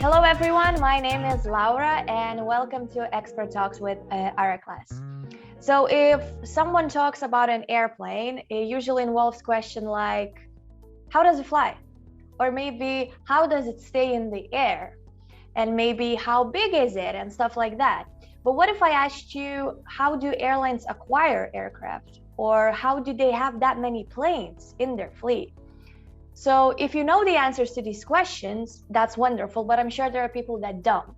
Hello everyone, my name is Laura and welcome to Expert Talks with Aeroclass. So if someone talks about an airplane, it usually involves questions like, how does it fly? Or maybe, how does it stay in the air? And maybe, how big is it? And stuff like that. But what if I asked you, how do airlines acquire aircraft? Or how do they have that many planes in their fleet? So if you know the answers to these questions, that's wonderful, but I'm sure there are people that don't.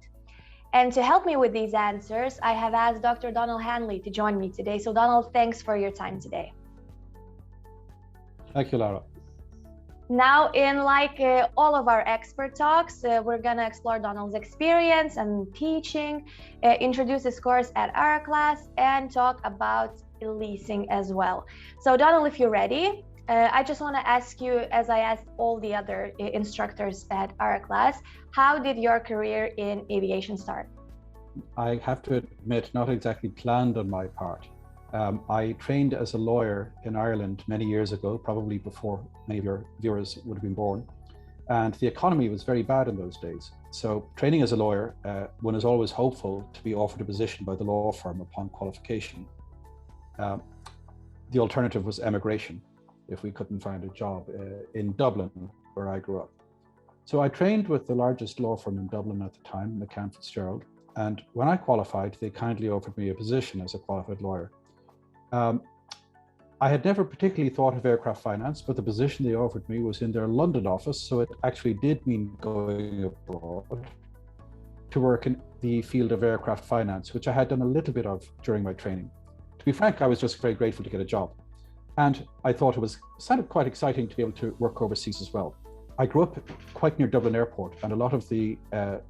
And to help me with these answers, I have asked Dr. Donal Hanley to join me today. So Donal, thanks for your time today. Thank you, Laura. Now, in all of our expert talks, we're gonna explore Donal's experience and teaching, introduce his course at Aeroclass, and talk about leasing as well. So Donal, if you're ready, I just want to ask you, as I asked all the other instructors at Aeroclass, how did your career in aviation start? I have to admit, not exactly planned on my part. I trained as a lawyer in Ireland many years ago, probably before many of your viewers would have been born. And the economy was very bad in those days. So training as a lawyer, one is always hopeful to be offered a position by the law firm upon qualification. The alternative was emigration, if we couldn't find a job in Dublin, where I grew up. So I trained with the largest law firm in Dublin at the time, McCann Fitzgerald. And when I qualified, they kindly offered me a position as a qualified lawyer. I had never particularly thought of aircraft finance, but the position they offered me was in their London office. So it actually did mean going abroad to work in the field of aircraft finance, which I had done a little bit of during my training. To be frank, I was just very grateful to get a job. And I thought it sounded quite exciting to be able to work overseas as well. I grew up quite near Dublin Airport, and a lot of the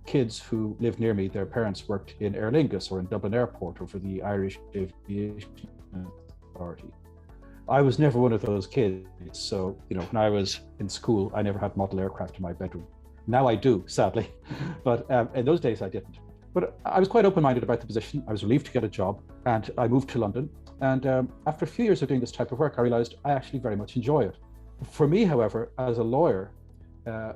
kids who lived near me, their parents worked in Aer Lingus or in Dublin Airport or for the Irish Aviation Authority. I was never one of those kids. So, when I was in school, I never had model aircraft in my bedroom. Now I do, sadly, but in those days I didn't. But I was quite open-minded about the position. I was relieved to get a job, and I moved to London. And after a few years of doing this type of work, I realized I actually very much enjoy it. For me, however, as a lawyer,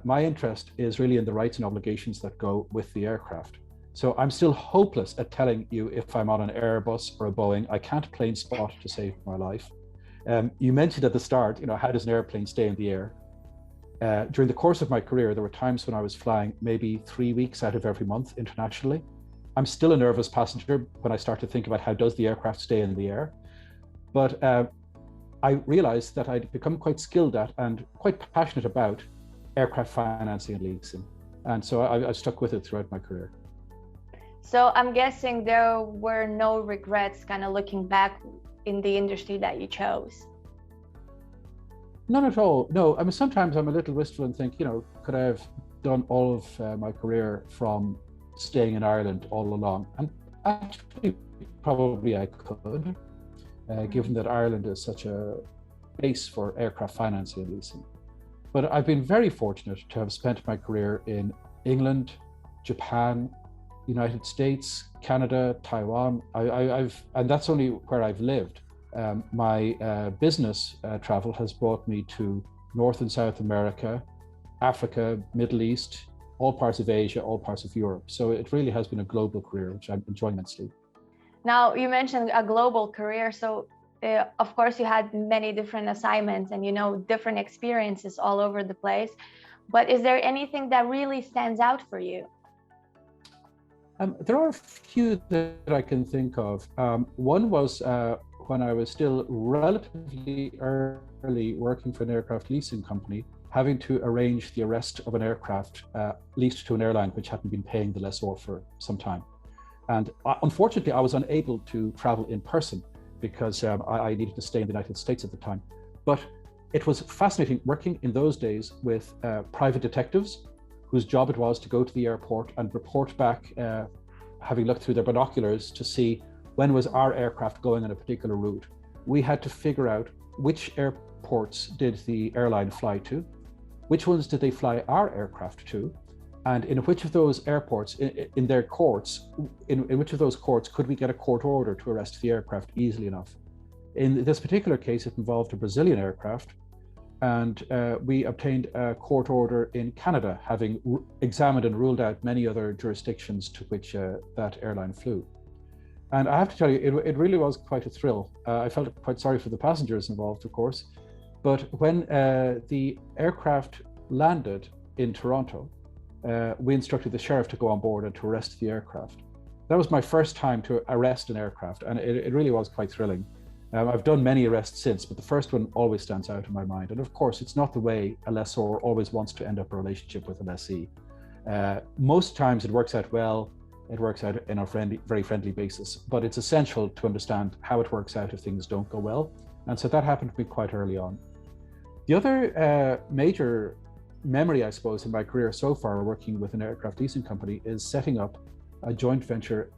my interest is really in the rights and obligations that go with the aircraft. So I'm still hopeless at telling you if I'm on an Airbus or a Boeing. I can't plane spot to save my life. You mentioned at the start, how does an airplane stay in the air? During the course of my career, there were times when I was flying maybe 3 weeks out of every month internationally. I'm still a nervous passenger when I start to think about how does the aircraft stay in the air. But I realized that I'd become quite skilled at and quite passionate about aircraft financing and leasing. And so I stuck with it throughout my career. So I'm guessing there were no regrets kind of looking back in the industry that you chose? None at all. No, I mean, sometimes I'm a little wistful and think, could I have done all of my career from staying in Ireland all along? And actually, probably I could, given that Ireland is such a base for aircraft financing and leasing. But I've been very fortunate to have spent my career in England, Japan, United States, Canada, Taiwan. And that's only where I've lived. My business travel has brought me to North and South America, Africa, Middle East, all parts of Asia, all parts of Europe. So it really has been a global career, which I'm enjoying immensely. Now, you mentioned a global career. So of course, you had many different assignments and, different experiences all over the place. But is there anything that really stands out for you? There are a few that I can think of. One was when I was still relatively early working for an aircraft leasing company, having to arrange the arrest of an aircraft leased to an airline which hadn't been paying the lessor for some time. And unfortunately, I was unable to travel in person because I needed to stay in the United States at the time. But it was fascinating working in those days with private detectives whose job it was to go to the airport and report back, having looked through their binoculars to see when was our aircraft going on a particular route. We had to figure out which airports did the airline fly to, which ones did they fly our aircraft to, and in which of those airports, in their courts, in which of those courts could we get a court order to arrest the aircraft easily enough. In this particular case, it involved a Brazilian aircraft, And we obtained a court order in Canada, having examined and ruled out many other jurisdictions to which that airline flew. And I have to tell you, it really was quite a thrill. I felt quite sorry for the passengers involved, of course. But when the aircraft landed in Toronto, we instructed the sheriff to go on board and to arrest the aircraft. That was my first time to arrest an aircraft, and it really was quite thrilling. I've done many arrests since, but the first one always stands out in my mind. And of course, it's not the way a lessor always wants to end up a relationship with a lessee. Most times it works out well. It works out in a very friendly basis, but it's essential to understand how it works out if things don't go well. And so that happened to me quite early on. The other major memory, I suppose, in my career so far working with an aircraft leasing company is setting up a joint venture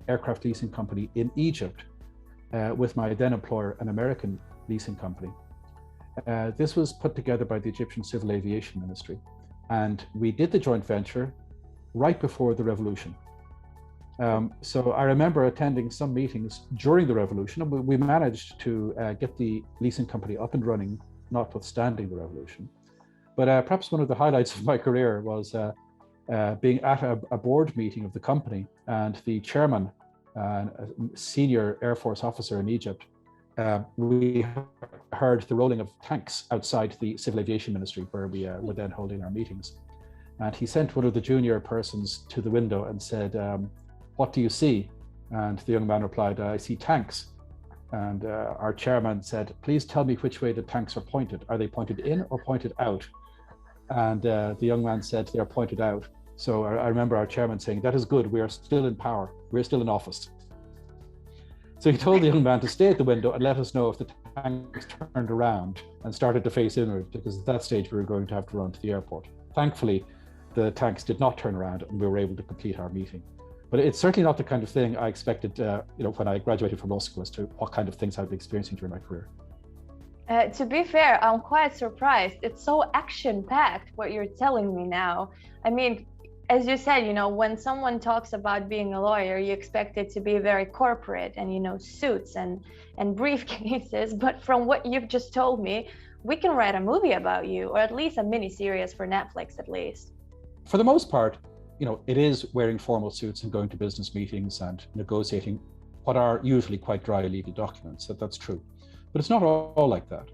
aircraft leasing company in Egypt with my then employer, an American leasing company. This was put together by the Egyptian Civil Aviation Ministry. And we did the joint venture right before the revolution. So I remember attending some meetings during the revolution, and we managed to get the leasing company up and running, notwithstanding the revolution. But perhaps one of the highlights of my career was being at a board meeting of the company, and the chairman, a senior Air Force officer in Egypt, we heard the rolling of tanks outside the Civil Aviation Ministry where we were then holding our meetings. And he sent one of the junior persons to the window and said, "What do you see?" And the young man replied, "I see tanks." And our chairman said, "Please tell me which way the tanks are pointed. Are they pointed in or pointed out?" And the young man said, "They're pointed out." So I remember our chairman saying, "That is good. We are still in power. We're still in office." So he told the young man to stay at the window and let us know if the tanks turned around and started to face inward, because at that stage we were going to have to run to the airport. Thankfully, the tanks did not turn around and we were able to complete our meeting. But it's certainly not the kind of thing I expected, when I graduated from law school, as to what kind of things I'd be experiencing during my career. To be fair, I'm quite surprised. It's so action-packed what you're telling me now. I mean, as you said, when someone talks about being a lawyer, you expect it to be very corporate and, suits and briefcases. But from what you've just told me, we can write a movie about you, or at least a miniseries for Netflix, at least. For the most part, it is wearing formal suits and going to business meetings and negotiating what are usually quite dry legal documents. That's true. But it's not all like that.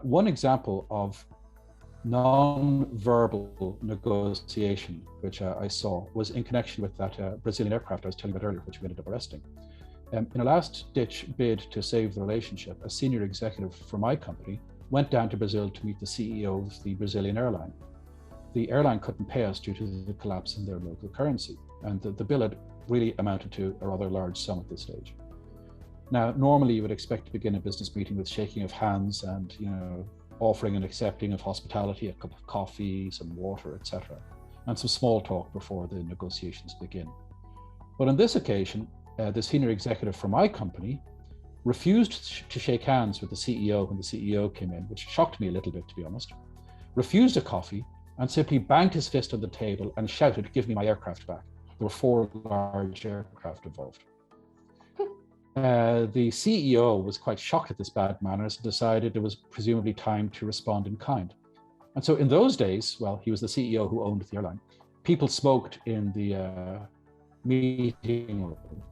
One example of non-verbal negotiation, which I saw, was in connection with that Brazilian aircraft I was telling you about earlier, which we ended up arresting. In a last-ditch bid to save the relationship, a senior executive for my company went down to Brazil to meet the CEO of the Brazilian airline. The airline couldn't pay us due to the collapse in their local currency, and the bill had really amounted to a rather large sum at this stage. Now, normally you would expect to begin a business meeting with shaking of hands and, offering and accepting of hospitality, a cup of coffee, some water, etc., and some small talk before the negotiations begin. But on this occasion, the senior executive for my company refused to shake hands with the CEO when the CEO came in, which shocked me a little bit, to be honest, refused a coffee, and simply banged his fist on the table and shouted, "Give me my aircraft back." There were 4 large aircraft involved. The CEO was quite shocked at this bad manners and decided it was presumably time to respond in kind. And so in those days, well, he was the CEO who owned the airline, people smoked in the meeting room.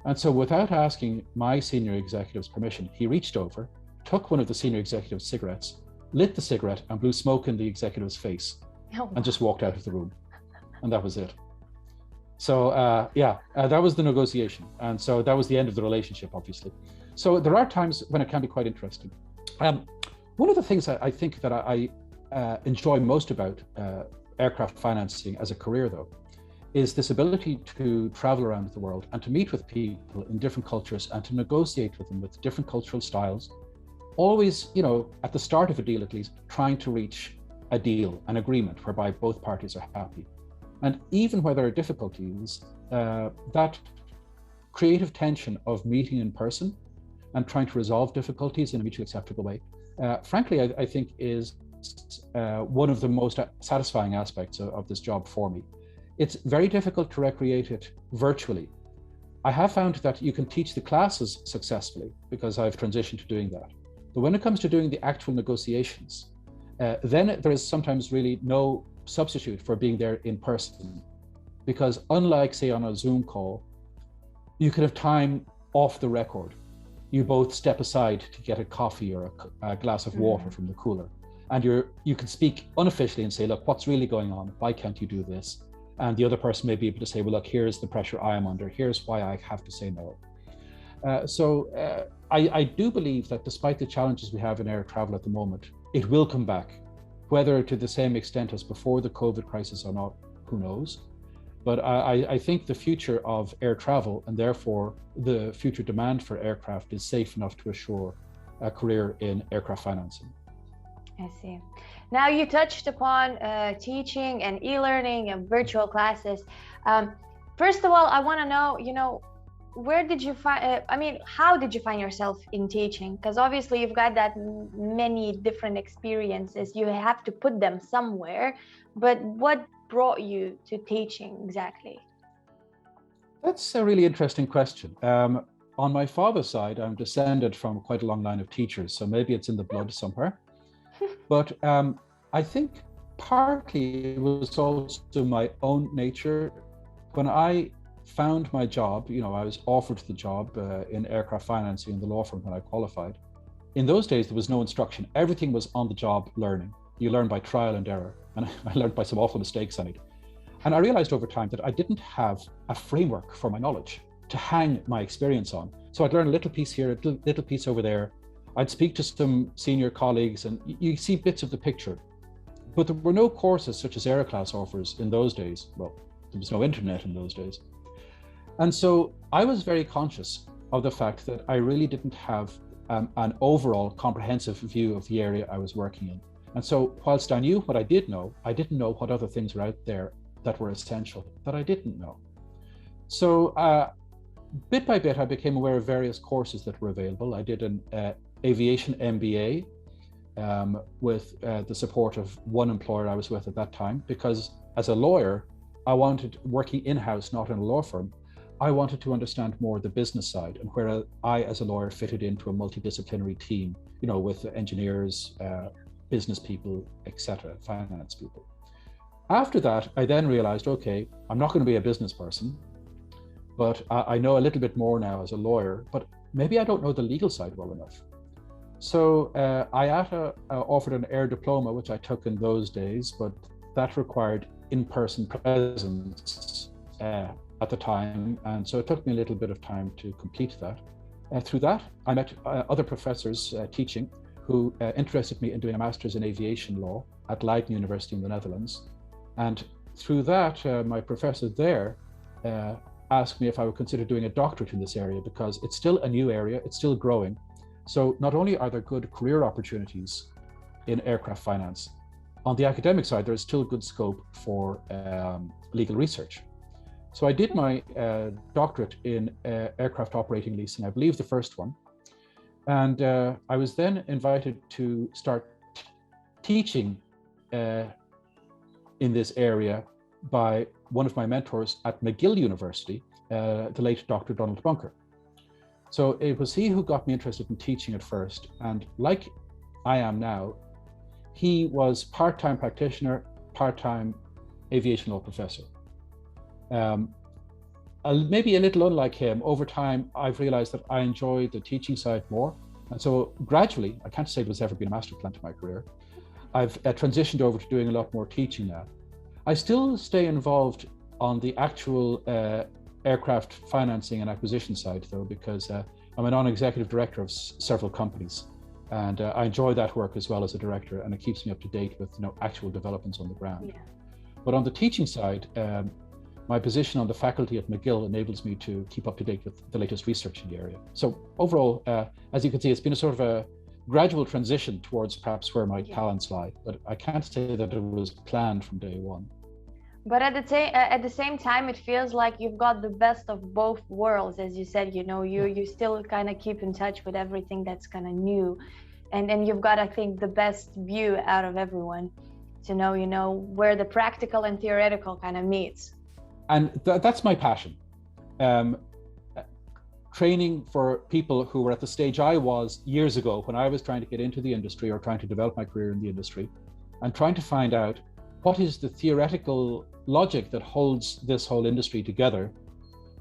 And so without asking my senior executive's permission, he reached over, took one of the senior executive's cigarettes, lit the cigarette and blew smoke in the executive's face and just walked out of the room. And that was it. So that was the negotiation. And so that was the end of the relationship, obviously. So there are times when it can be quite interesting. One of the things I think that I enjoy most about aircraft financing as a career, though, is this ability to travel around the world and to meet with people in different cultures and to negotiate with them with different cultural styles. Always, at the start of a deal at least, trying to reach a deal, an agreement whereby both parties are happy. And even where there are difficulties, that creative tension of meeting in person and trying to resolve difficulties in a mutually acceptable way, frankly, I think is one of the most satisfying aspects of this job for me. It's very difficult to recreate it virtually. I have found that you can teach the classes successfully because I've transitioned to doing that. But when it comes to doing the actual negotiations, then there is sometimes really no substitute for being there in person. Because unlike, say, on a Zoom call, you can have time off the record. You both step aside to get a coffee or a glass of water from the cooler. And you can speak unofficially and say, look, what's really going on? Why can't you do this? And the other person may be able to say, well, look, here's the pressure I am under. Here's why I have to say no. I do believe that despite the challenges we have in air travel at the moment, it will come back, whether to the same extent as before the COVID crisis or not, who knows? But I think the future of air travel, and therefore the future demand for aircraft, is safe enough to assure a career in aircraft financing. I see. Now you touched upon teaching and e-learning and virtual classes. First of all, I want to know, where did you find, how did you find yourself in teaching? Because obviously you've got that many different experiences. You have to put them somewhere. But what brought you to teaching exactly? That's a really interesting question. On my father's side, I'm descended from quite a long line of teachers, so maybe it's in the blood somewhere. But I think partly it was also my own nature. When I found my job, I was offered the job in aircraft financing in the law firm when I qualified. In those days, there was no instruction. Everything was on the job learning. You learn by trial and error. And I learned by some awful mistakes I made. And I realized over time that I didn't have a framework for my knowledge to hang my experience on. So I'd learn a little piece here, a little piece over there. I'd speak to some senior colleagues and you see bits of the picture. But there were no courses such as Aeroclass offers in those days. Well, there was no internet in those days. And so I was very conscious of the fact that I really didn't have an overall comprehensive view of the area I was working in. And so whilst I knew what I did know, I didn't know what other things were out there that were essential that I didn't know. So bit by bit, I became aware of various courses that were available. I did an aviation MBA with the support of one employer I was with at that time, because as a lawyer, I wanted, working in-house, not in a law firm, I wanted to understand more the business side and where I, as a lawyer, fitted into a multidisciplinary team, with engineers, business people, etc., finance people. After that, I then realized, okay, I'm not going to be a business person, but I know a little bit more now as a lawyer, but maybe I don't know the legal side well enough. So IATA offered an air diploma, which I took in those days, but that required in-person presence at the time. And so it took me a little bit of time to complete that. Through that, I met other professors teaching who interested me in doing a master's in aviation law at Leiden University in the Netherlands. And through that, my professor there asked me if I would consider doing a doctorate in this area, because it's still a new area, it's still growing. So not only are there good career opportunities in aircraft finance, on the academic side, there's still good scope for legal research. So I did my doctorate in aircraft operating leasing, I believe the first one. And I was then invited to start teaching in this area by one of my mentors at McGill University, the late Dr. Donald Bunker. So it was he who got me interested in teaching at first. And like I am now, he was part-time practitioner, part-time aviation law professor. Maybe a little unlike him, over time, I've realized that I enjoy the teaching side more. And so gradually, I can't say there's ever been a master plan to my career, I've transitioned over to doing a lot more teaching now. I still stay involved on the actual aircraft financing and acquisition side, though, because I'm a non-executive director of several companies. And I enjoy that work as well as a director, and it keeps me up to date with actual developments on the ground. Yeah. But on the teaching side, my position on the faculty at McGill enables me to keep up to date with the latest research in the area. So overall, as you can see, it's been a sort of a gradual transition towards perhaps where my talents lie, but I can't say that it was planned from day one. But at the same time, it feels like you've got the best of both worlds. As you said, you still kind of keep in touch with everything that's kind of new. And you've got, I think, the best view out of everyone to know, where the practical and theoretical kind of meets. And that's my passion. training for people who were at the stage I was years ago when I was trying to get into the industry or trying to develop my career in the industry, and trying to find out what is the theoretical logic that holds this whole industry together,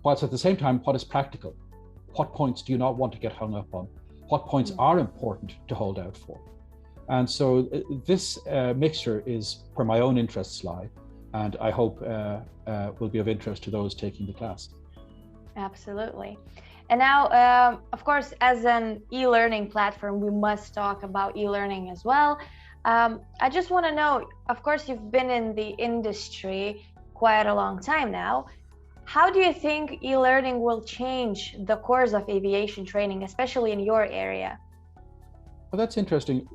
whilst at the same time, what is practical? What points do you not want to get hung up on? What points are important to hold out for? And so this mixture is where my own interests lie, and I hope will be of interest to those taking the class. Absolutely. And now, of course, as an e-learning platform, we must talk about e-learning as well. I just want to know, of course, you've been in the industry quite a long time now. How do you think e-learning will change the course of aviation training, especially in your area? Well, that's interesting.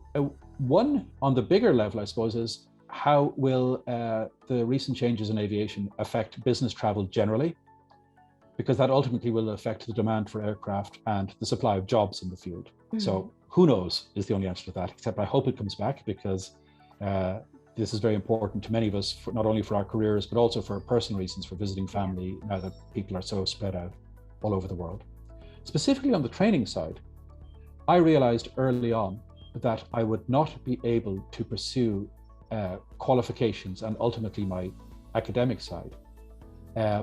One, on the bigger level, I suppose, is how will the recent changes in aviation affect business travel generally? Because that ultimately will affect the demand for aircraft and the supply of jobs in the field. So who knows is the only answer to that, except I hope it comes back, because this is very important to many of us, not only for our careers, but also for personal reasons, for visiting family, now that people are so spread out all over the world. Specifically on the training side, I realized early on that I would not be able to pursue qualifications and ultimately my academic side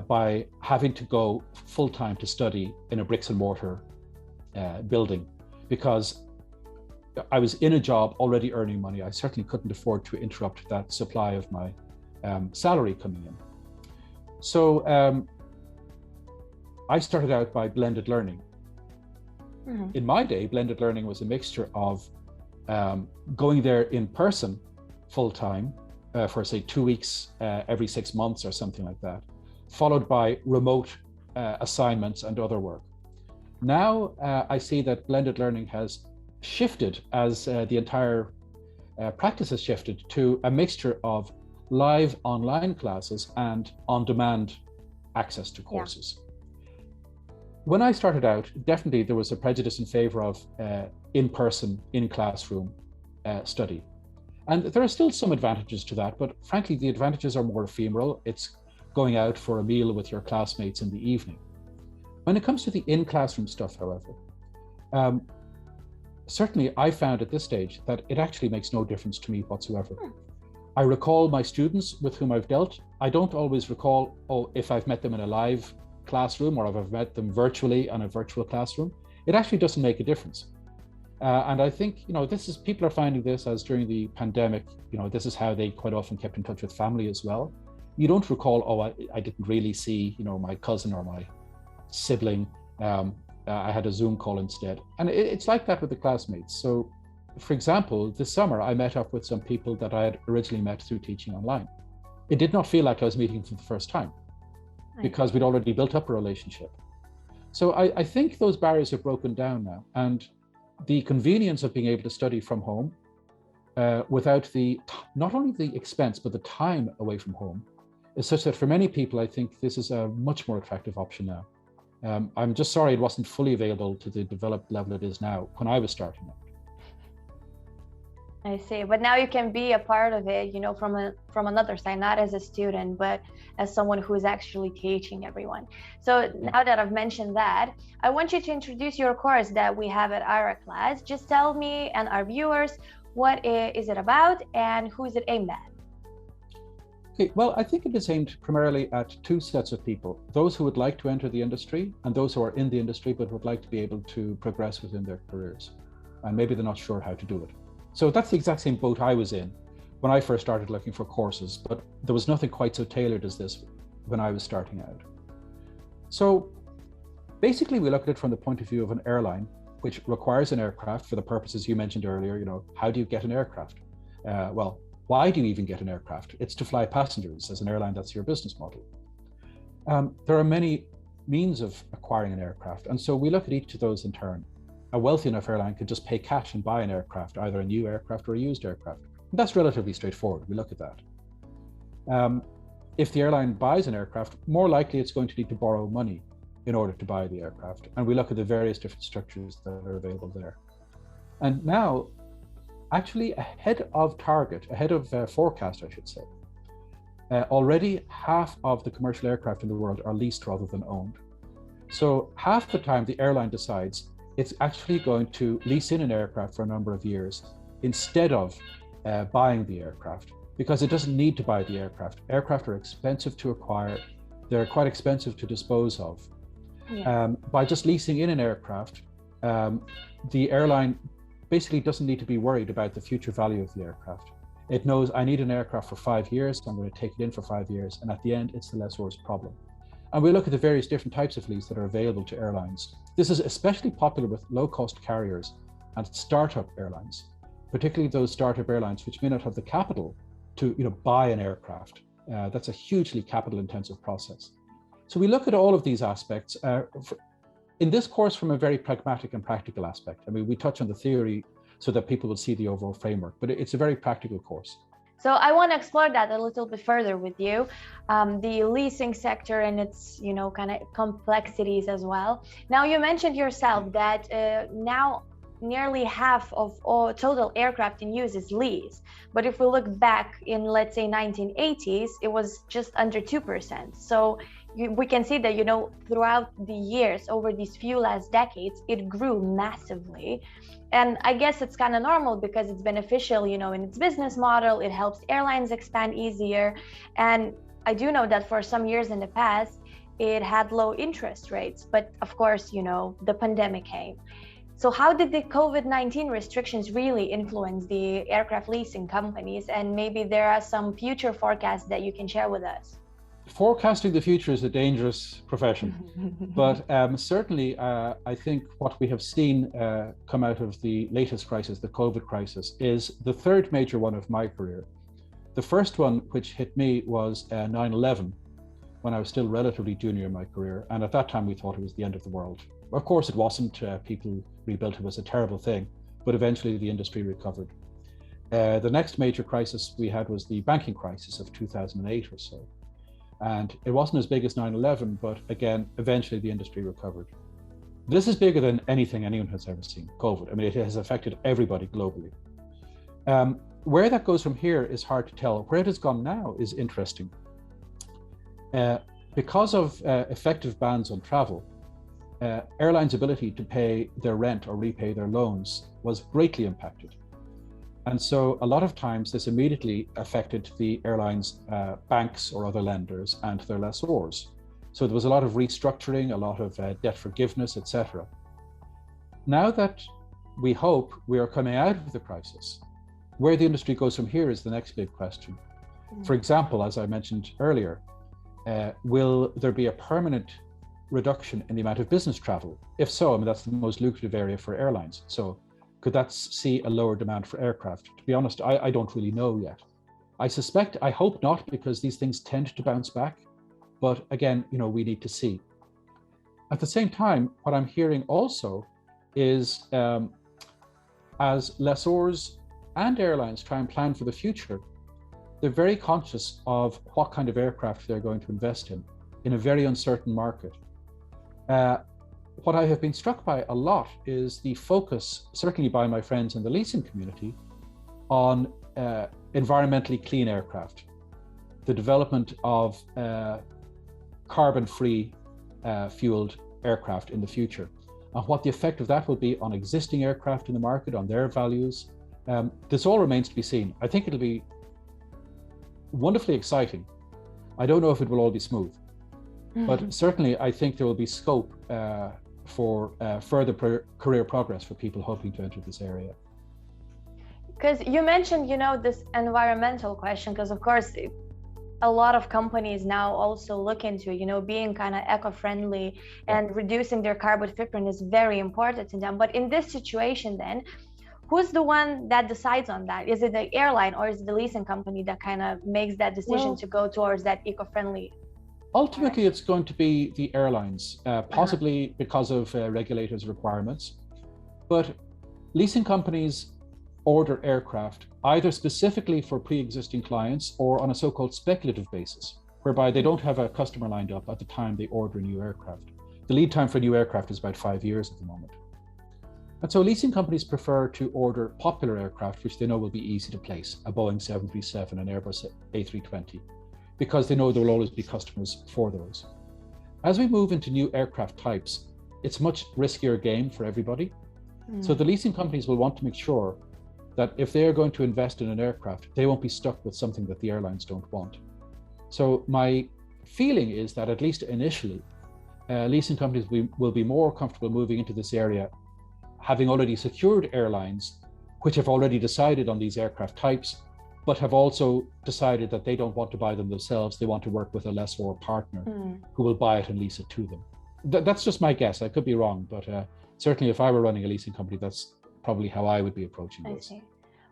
by having to go full-time to study in a bricks and mortar building, because I was in a job already earning money. I certainly couldn't afford to interrupt that supply of my salary coming in. So I started out by blended learning. In my day, blended learning was a mixture of going there in person full-time for, say, 2 weeks every 6 months or something like that, followed by remote assignments and other work. Now I see that blended learning has shifted as the entire practice has shifted to a mixture of live online classes and on-demand access to courses. When I started out, definitely there was a prejudice in favor of in-person, in-classroom study. And there are still some advantages to that, but frankly, the advantages are more ephemeral. It's going out for a meal with your classmates in the evening. When it comes to the in-classroom stuff, however, certainly I found at this stage that it actually makes no difference to me whatsoever. I recall my students with whom I've dealt. I don't always recall, if I've met them in a live classroom or if I've met them virtually on a virtual classroom. It actually doesn't make a difference. And I think, people are finding this as during the pandemic, this is how they quite often kept in touch with family as well. You don't recall, I didn't really see, my cousin or my sibling. I had a Zoom call instead. And it's like that with the classmates. So, for example, this summer, I met up with some people that I had originally met through teaching online. It did not feel like I was meeting for the first time because we'd already built up a relationship. So I think those barriers have broken down now. And the convenience of being able to study from home without not only the expense, but the time away from home is such that for many people, I think this is a much more attractive option now. I'm just sorry it wasn't fully available to the developed level it is now when I was starting out. I see, but now you can be a part of it, from another side, not as a student, but as someone who is actually teaching everyone. So now that I've mentioned that, I want you to introduce your course that we have at Aeroclass. Just tell me and our viewers, what is it about and who is it aimed at? Okay, well, I think it is aimed primarily at two sets of people: those who would like to enter the industry and those who are in the industry but would like to be able to progress within their careers. And maybe they're not sure how to do it. So that's the exact same boat I was in when I first started looking for courses, but there was nothing quite so tailored as this when I was starting out. So basically we look at it from the point of view of an airline, which requires an aircraft for the purposes you mentioned earlier. How do you get an aircraft? Well, why do you even get an aircraft? It's to fly passengers. As an airline, that's your business model. There are many means of acquiring an aircraft. And so we look at each of those in turn. A wealthy enough airline could just pay cash and buy an aircraft, either a new aircraft or a used aircraft. And that's relatively straightforward. We look at that. If the airline buys an aircraft, more likely it's going to need to borrow money in order to buy the aircraft. And we look at the various different structures that are available there. And now, actually ahead of target, ahead of forecast, I should say, already half of the commercial aircraft in the world are leased rather than owned. So half the time the airline decides it's actually going to lease in an aircraft for a number of years instead of buying the aircraft, because it doesn't need to buy the aircraft. Aircraft are expensive to acquire. They're quite expensive to dispose of. Yeah. By just leasing in an aircraft, the airline basically doesn't need to be worried about the future value of the aircraft. It knows, I need an aircraft for 5 years, I'm going to take it in for 5 years, and at the end, it's the lessor's problem. And we look at the various different types of lease that are available to airlines. This is especially popular with low-cost carriers and startup airlines, particularly those startup airlines which may not have the capital to buy an aircraft. That's a hugely capital-intensive process. So we look at all of these aspects in this course from a very pragmatic and practical aspect. I mean, we touch on the theory so that people will see the overall framework, but it's a very practical course. So I want to explore that a little bit further with you, the leasing sector and its, kind of complexities as well. Now, you mentioned yourself that now nearly half of all total aircraft in use is lease. But if we look back in, let's say, 1980s, it was just under 2%. So we can see that, throughout the years, over these few last decades, it grew massively. And I guess it's kind of normal because it's beneficial, in its business model. It helps airlines expand easier. And I do know that for some years in the past, it had low interest rates. But of course, the pandemic came. So how did the COVID-19 restrictions really influence the aircraft leasing companies? And maybe there are some future forecasts that you can share with us. Forecasting the future is a dangerous profession, but certainly I think what we have seen come out of the latest crisis, the COVID crisis, is the third major one of my career. The first one which hit me was 9/11, when I was still relatively junior in my career, and at that time we thought it was the end of the world. Of course it wasn't. People rebuilt it was a terrible thing, but eventually the industry recovered. The next major crisis we had was the banking crisis of 2008 or so. And it wasn't as big as 9/11, but again, eventually the industry recovered. This is bigger than anything anyone has ever seen, COVID. I mean, it has affected everybody globally. Where that goes from here is hard to tell. Where it has gone now is interesting. Because of effective bans on travel, airlines' ability to pay their rent or repay their loans was greatly impacted. And so a lot of times this immediately affected the airlines' banks or other lenders and their lessors. So there was a lot of restructuring, a lot of debt forgiveness, etc. Now that we hope we are coming out of the crisis, where the industry goes from here is the next big question. For example, as I mentioned earlier, will there be a permanent reduction in the amount of business travel? If so, I mean, that's the most lucrative area for airlines. So could that see a lower demand for aircraft? To be honest, I don't really know yet. I hope not, because these things tend to bounce back. But again, we need to see. At the same time, what I'm hearing also is as lessors and airlines try and plan for the future, they're very conscious of what kind of aircraft they're going to invest in a very uncertain market. What I have been struck by a lot is the focus, certainly by my friends in the leasing community, on environmentally clean aircraft, the development of carbon-free fueled aircraft in the future, and what the effect of that will be on existing aircraft in the market, on their values. This all remains to be seen. I think it'll be wonderfully exciting. I don't know if it will all be smooth, but certainly I think there will be scope for further career progress for people hoping to enter this area. Because you mentioned, this environmental question, because of course, a lot of companies now also look into, being kind of eco-friendly and reducing their carbon footprint is very important to them. But in this situation then, who's the one that decides on that? Is it the airline or is it the leasing company that kind of makes that decision to go towards that eco-friendly? Ultimately, it's going to be the airlines, possibly because of regulators' requirements. But leasing companies order aircraft either specifically for pre-existing clients or on a so-called speculative basis, whereby they don't have a customer lined up at the time they order a new aircraft. The lead time for a new aircraft is about 5 years at the moment. And so leasing companies prefer to order popular aircraft, which they know will be easy to place, a Boeing 737 and Airbus A320, because they know there will always be customers for those. As we move into new aircraft types, it's much riskier game for everybody. So the leasing companies will want to make sure that if they are going to invest in an aircraft, they won't be stuck with something that the airlines don't want. So my feeling is that at least initially, leasing companies will be more comfortable moving into this area, having already secured airlines which have already decided on these aircraft types, but have also decided that they don't want to buy them themselves. They want to work with a lessor partner who will buy it and lease it to them. That's just my guess. I could be wrong, but certainly if I were running a leasing company, that's probably how I would be approaching this. I see.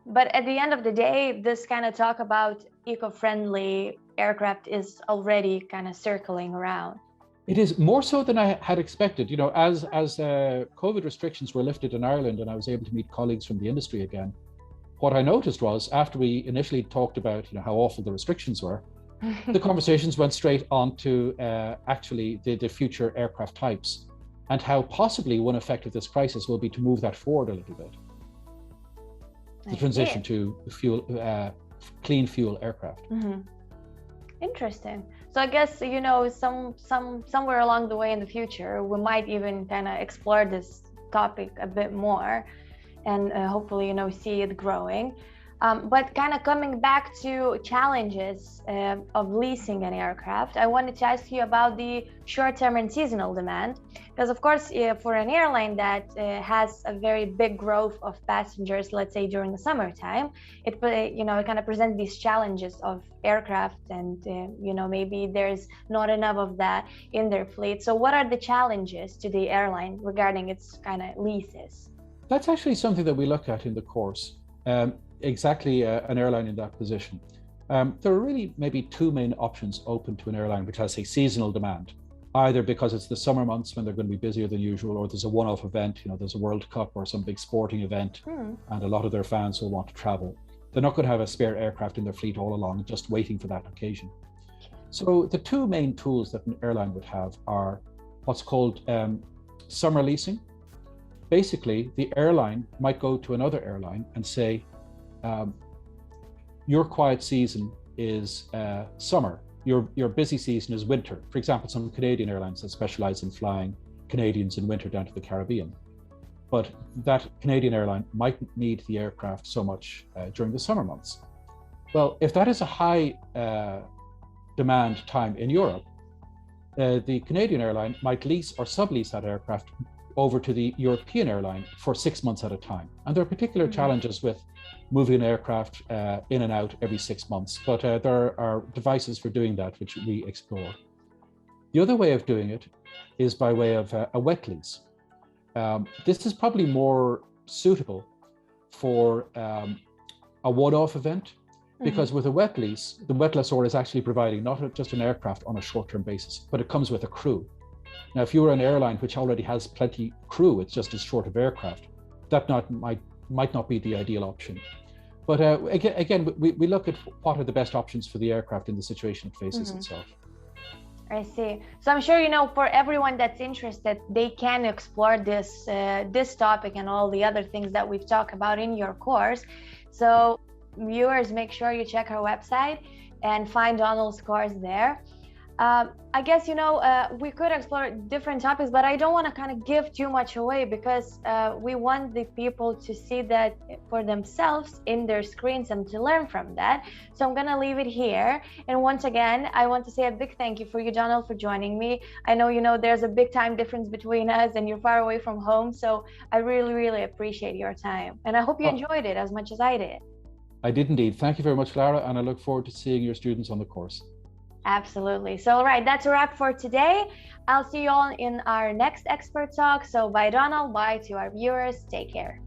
But at the end of the day, this kind of talk about eco-friendly aircraft is already kind of circling around. It is more so than I had expected. You know, as COVID restrictions were lifted in Ireland and I was able to meet colleagues from the industry again, what I noticed was after we initially talked about, how awful the restrictions were, the conversations went straight on to actually the future aircraft types and how possibly one effect of this crisis will be to move that forward a little bit. The transition to clean fuel aircraft. Interesting. So I guess, somewhere along the way in the future, we might even kind of explore this topic a bit more and hopefully, see it growing. But kind of coming back to challenges of leasing an aircraft, I wanted to ask you about the short-term and seasonal demand, because of course, for an airline that has a very big growth of passengers, let's say during the summertime, it kind of presents these challenges of aircraft, and maybe there's not enough of that in their fleet. So what are the challenges to the airline regarding its kind of leases? That's actually something that we look at in the course. Exactly an airline in that position. There are really maybe two main options open to an airline which has a seasonal demand, either because it's the summer months when they're going to be busier than usual, or there's a one-off event, there's a World Cup or some big sporting event, and a lot of their fans will want to travel. They're not going to have a spare aircraft in their fleet all along, just waiting for that occasion. So the two main tools that an airline would have are what's called summer leasing. Basically, the airline might go to another airline and say, your quiet season is summer, your busy season is winter. For example, some Canadian airlines that specialize in flying Canadians in winter down to the Caribbean. But that Canadian airline might need the aircraft so much during the summer months. Well, if that is a high demand time in Europe, the Canadian airline might lease or sublease that aircraft over to the European airline for 6 months at a time. And there are particular challenges with moving an aircraft in and out every 6 months, but there are devices for doing that, which we explore. The other way of doing it is by way of a wet lease. This is probably more suitable for a one-off event, because with a wet lease, the wet lessor is actually providing not just an aircraft on a short-term basis, but it comes with a crew. Now, if you were an airline which already has plenty crew, it's just as short of aircraft, that might not be the ideal option. But again, we look at what are the best options for the aircraft in the situation it faces itself. I see. So I'm sure, for everyone that's interested, they can explore this topic and all the other things that we've talked about in your course. So viewers, make sure you check our website and find Donal's course there. I guess, we could explore different topics, but I don't want to kind of give too much away, because we want the people to see that for themselves in their screens and to learn from that. So I'm going to leave it here. And once again, I want to say a big thank you for you, Donal, for joining me. I know, there's a big time difference between us and you're far away from home. So I really, really appreciate your time. And I hope you enjoyed it as much as I did. I did indeed. Thank you very much, Laura. And I look forward to seeing your students on the course. Absolutely. So, all right, that's a wrap for today. I'll see you all in our next expert talk. So bye, Donal. Bye to our viewers. Take care.